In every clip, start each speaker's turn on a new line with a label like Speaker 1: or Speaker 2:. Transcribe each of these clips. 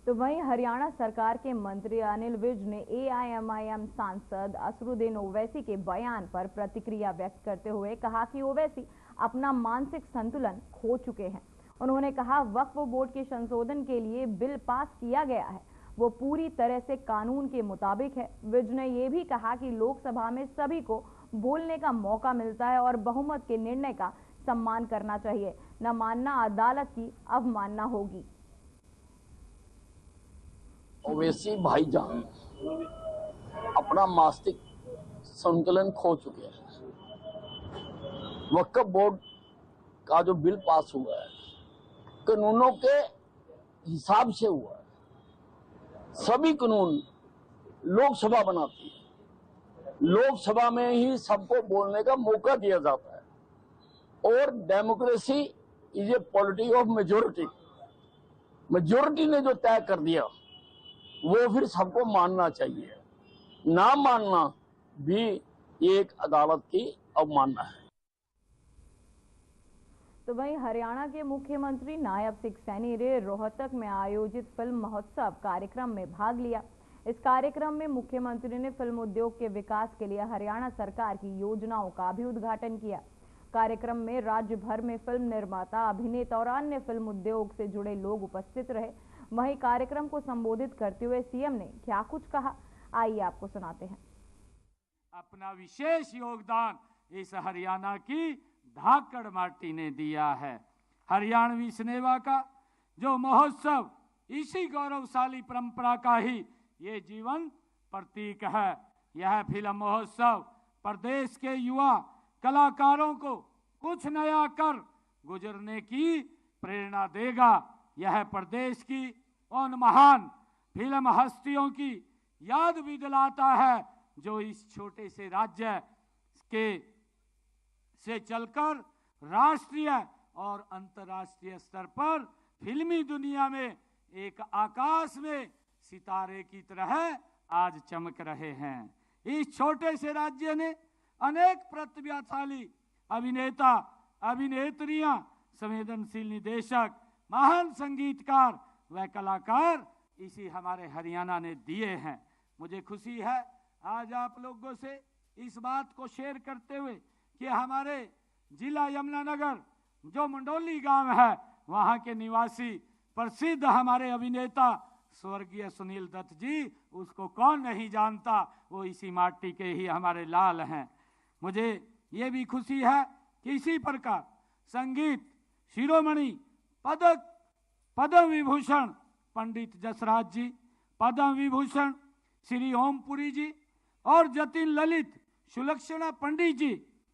Speaker 1: तो वहीं हरियाणा सरकार के मंत्री अनिल विज ने एआईएमआईएम सांसद असरुद्दीन ओवैसी के बयान पर प्रतिक्रिया व्यक्त करते हुए कहा कि ओवैसी अपना मानसिक संतुलन खो चुके हैं। उन्होंने कहा, वक्फ बोर्ड के संशोधन के लिए बिल पास किया गया है, वो पूरी तरह से कानून के मुताबिक है। विज ने यह भी कहा कि लोकसभा में सभी को बोलने का मौका मिलता है और बहुमत के निर्णय का सम्मान करना चाहिए, न मानना अदालत की अवमानना होगी।
Speaker 2: ओवैसी भाईजान अपना मानसिक संतुलन खो चुके हैं। वक्फ बोर्ड का जो बिल पास हुआ है कानूनों के हिसाब से हुआ है। सभी कानून लोकसभा बनाती है, लोकसभा में ही सबको बोलने का मौका दिया जाता है और democracy is a politics of majority. Majority ने जो तय कर दिया वो फिर सबको मानना चाहिए, ना मानना भी एक अदालत की अवमानना है।
Speaker 1: तो वहीं हरियाणा के मुख्यमंत्री नायब सिंह सैनी ने रोहतक में आयोजित फिल्म महोत्सव कार्यक्रम में भाग लिया। इस कार्यक्रम में मुख्यमंत्री ने फिल्म उद्योग के विकास के लिए हरियाणा सरकार की योजनाओं का भी उद्घाटन किया। कार्यक्रम में राज्य भर में फिल्म निर्माता, अभिनेता और अन्य फिल्म उद्योग से जुड़े लोग उपस्थित रहे। वहीं कार्यक्रम को संबोधित करते हुए सीएम ने क्या कुछ कहा, आइए आपको सुनाते हैं।
Speaker 3: अपना विशेष योगदान इस हरियाणा की धाकड़ माटी ने दिया है। हरियाणवी सिनेमा का जो महोत्सव इसी गौरवशाली परंपरा का ही ये जीवन प्रतीक है। यह फिल्म महोत्सव प्रदेश के युवा कलाकारों को कुछ नया कर गुजरने की प्रेरणा देगा। यह प्रदेश की उन महान फिल्म हस्तियों की याद भी दिलाता है जो इस छोटे से राज्य के से चलकर राष्ट्रीय और अंतर्राष्ट्रीय स्तर पर फिल्मी दुनिया में एक आकाश में सितारे की तरह आज चमक रहे हैं। इस छोटे से राज्य ने अनेक प्रतिभाशाली अभिनेता, अभिनेत्रियां, संवेदनशील निदेशक, महान संगीतकार व कलाकार इसी हमारे हरियाणा ने दिए हैं। मुझे खुशी है आज आप लोगों से इस बात को शेयर करते हुए कि हमारे जिला यमुनानगर जो मंडोली गांव है वहां के निवासी प्रसिद्ध हमारे अभिनेता स्वर्गीय सुनील दत्त जी, उसको कौन नहीं जानता, वो इसी माटी के ही हमारे लाल हैं। मुझे ये भी खुशी है कि इसी प्रकार संगीत शिरोमणि पद्म विभूषण पंडित जसराज जी, पद्म विभूषण श्री ओमपुरी जी और जतिन ललित सुलक्षणा पंडित जी,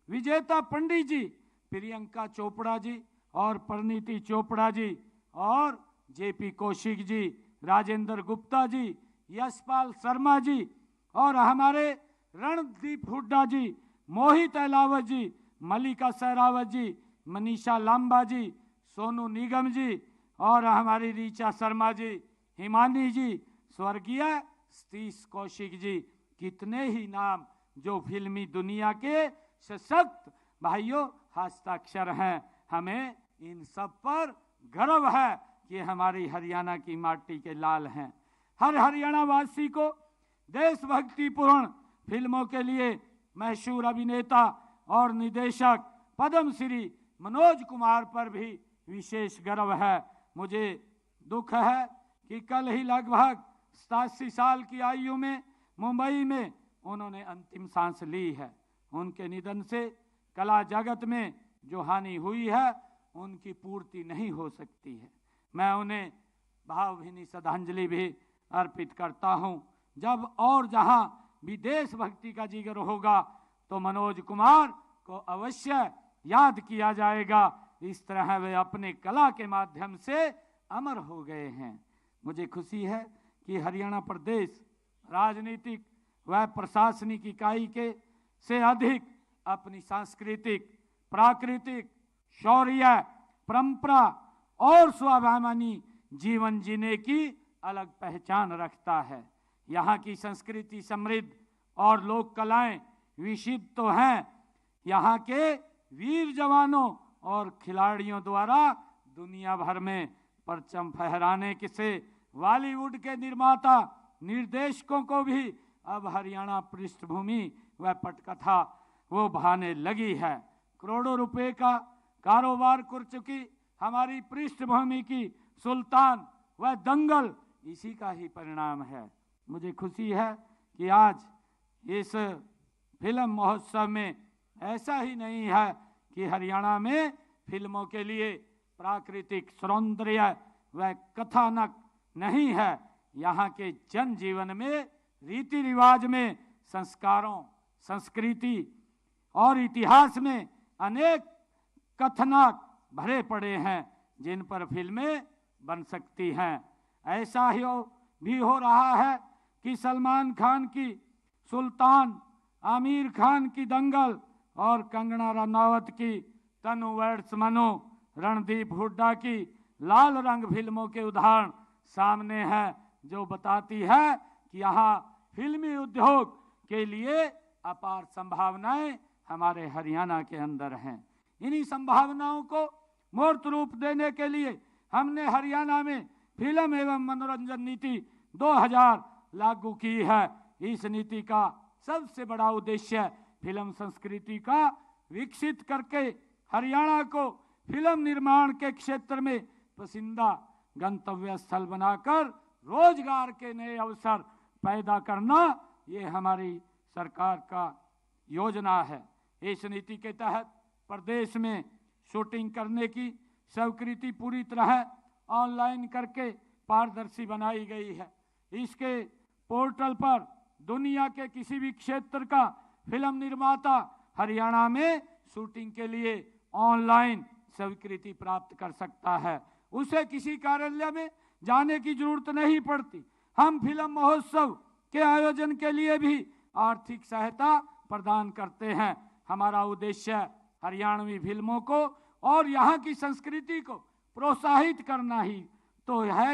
Speaker 3: विजेता पंडित जी, प्रियंका चोपड़ा जी और परिणीति चोपड़ा जी और जेपी कौशिक जी, राजेंद्र गुप्ता जी, यशपाल शर्मा जी और हमारे रणदीप हुड्डा जी, मोहित अहलावत जी, मल्लिका सहरावत जी, मनीषा लांबा जी, सोनू निगम जी और हमारी ऋचा शर्मा जी, हिमानी जी, स्वर्गीय सतीश कौशिक जी, कितने ही नाम जो फिल्मी दुनिया के सशक्त भाइयों हस्ताक्षर हैं। हमें इन सब पर गर्व है कि हमारी हरियाणा की माटी के लाल हैं। हर हरियाणा वासी को देशभक्तिपूर्ण फिल्मों के लिए मशहूर अभिनेता और निदेशक पद्मश्री मनोज कुमार पर भी विशेष गर्व है। मुझे दुख है कि कल ही लगभग 87 साल की आयु में मुंबई में उन्होंने अंतिम सांस ली है। उनके निधन से कला जगत में जो हानि हुई है उनकी पूर्ति नहीं हो सकती है। मैं उन्हें भावभीनी श्रद्धांजलि भी अर्पित करता हूं। जब और जहां भी देशभक्ति का जिगर होगा तो मनोज कुमार को अवश्य याद किया जाएगा। इस तरह वे अपने कला के माध्यम से अमर हो गए हैं। मुझे खुशी है कि हरियाणा प्रदेश राजनीतिक व प्रशासनिक इकाई के से अधिक अपनी सांस्कृतिक, प्राकृतिक, शौर्य, परंपरा और स्वाभिमानी जीवन जीने की अलग पहचान रखता है। यहाँ की संस्कृति समृद्ध और लोक कलाएं विशिष्ट तो हैं, यहाँ के वीर जवानों और खिलाड़ियों द्वारा दुनिया भर में परचम फहराने से बॉलीवुड के निर्माता निर्देशकों को भी अब हरियाणा पृष्ठभूमि व पटकथा वो भाने लगी है। करोड़ों रुपए का कारोबार कर चुकी हमारी पृष्ठभूमि की सुल्तान व दंगल इसी का ही परिणाम है। मुझे खुशी है कि आज इस फिल्म महोत्सव में ऐसा ही नहीं है कि हरियाणा में फिल्मों के लिए प्राकृतिक सौंदर्य व कथानक नहीं है। यहाँ के जनजीवन में, रीति रिवाज में, संस्कारों, संस्कृति और इतिहास में अनेक कथानक भरे पड़े हैं जिन पर फिल्में बन सकती हैं। ऐसा ही भी हो रहा है कि सलमान खान की सुल्तान, आमिर खान की दंगल और कंगना रनावत की तनु वर्ड्स मनो, रणदीप हुड्डा की लाल रंग फिल्मों के उदाहरण सामने हैं, जो बताती है कि यहाँ फिल्मी उद्योग के लिए अपार संभावनाएं हमारे हरियाणा के अंदर हैं। इन्हीं संभावनाओं को मूर्त रूप देने के लिए हमने हरियाणा में फिल्म एवं मनोरंजन नीति 2000 लागू की है। इस नीति का सबसे बड़ा उद्देश्य फिल्म संस्कृति का विकसित करके हरियाणा को फिल्म निर्माण के क्षेत्र में पसंदीदा गंतव्य स्थल बनाकर रोजगार के नए अवसर पैदा करना, ये हमारी सरकार का योजना है। इस नीति के तहत प्रदेश में शूटिंग करने की स्वीकृति पूरी तरह ऑनलाइन करके पारदर्शी बनाई गई है। इसके पोर्टल पर दुनिया के किसी भी क्षेत्र का फिल्म निर्माता हरियाणा में शूटिंग के लिए ऑनलाइन स्वीकृति प्राप्त कर सकता है। उसे किसी कार्यालय में जाने की जरूरत नहीं पड़ती। हम फिल्म महोत्सव के आयोजन के लिए भी आर्थिक सहायता प्रदान करते हैं। हमारा उद्देश्य हरियाणवी फिल्मों को और यहाँ की संस्कृति को प्रोत्साहित करना ही तो है।